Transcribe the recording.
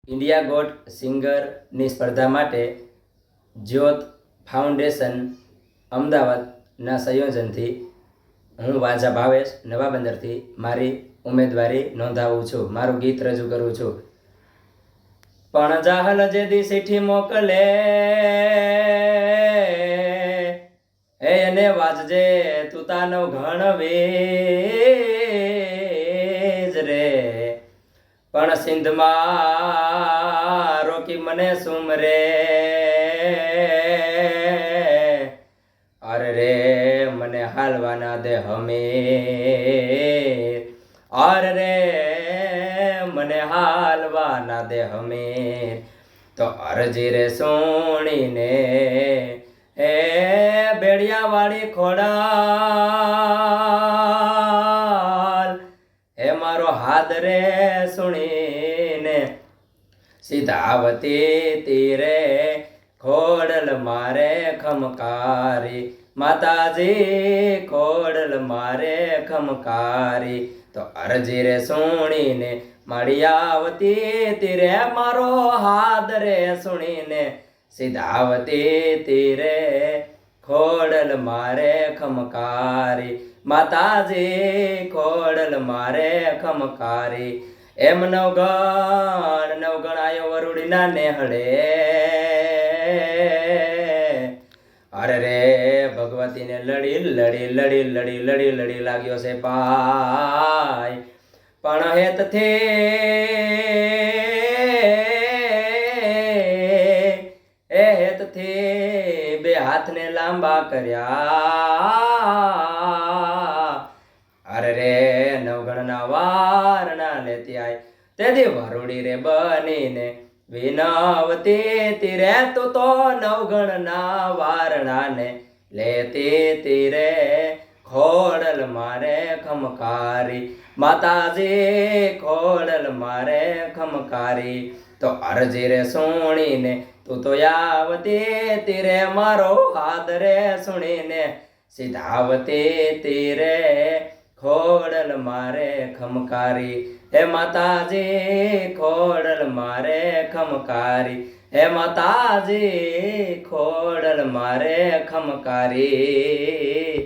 India got સિંગરની સ્પર્ધા માટે જ્યોત ફાઉન્ડેશન અમદાવાદના સંયોજનથી હું વાજા ભાવેશ નવા બંદરથી મારી ઉમેદવારી નોંધાવું છું, મારું ગીત રજૂ કરું છું। પણ જાહલ જેદી ચીઠી મોકલે એને વાજજે તું તાનવ ઘણવેજ રે, પણ સિંધમાં રોકી મને સુમરે, અરે રે મને હાલવા ના દે હમીર, અરે રે મને હાલવા ના દે હમીર। તો અરજી રે સોણીને એ બેડિયા વાળી ખોડાલ, હે મારો હાથ રે સુણીને સીધાવતી તીરે ખોડલ મારે ખમકારી, માતાજી ખોડલ મારે ખમકારી। તો અરજી રે સુણીને મળિયાવતી તીરે મારો હાથ રે સુણીને સીધાવતી તીરે ખોડલ મારે ખમકારી, માતાજી ખોડલ મારે ખમકારી। એમ નવગણ આયો વરુડીના નેહળે, અરે રે ભગવતીને લડી લડી લડી લડી લડી લડી લાગ્યો છે પાય, પણ હેતથી બે હાથને લાંબા કર્યા, અરે રે નવગણના વારના લેતી આય તેથી વરુડી રે બનીને વિનવતી તીરે તું તો નવગણના વારણાને લેતી તીરે ખોડલ મારે ખમકારી, માતાજી ખોડલ મારે ખમકારી। તો અરજી રે સુણીને તું તો આવતી તીરે મારો હાથ રે સુણીને સીધાવતી તીરે ખોડલ મારે ખમકારી, હે માતાજી ખોડલ મારે ખમકારી, હે માતાજી ખોડલ મારે ખમકારી।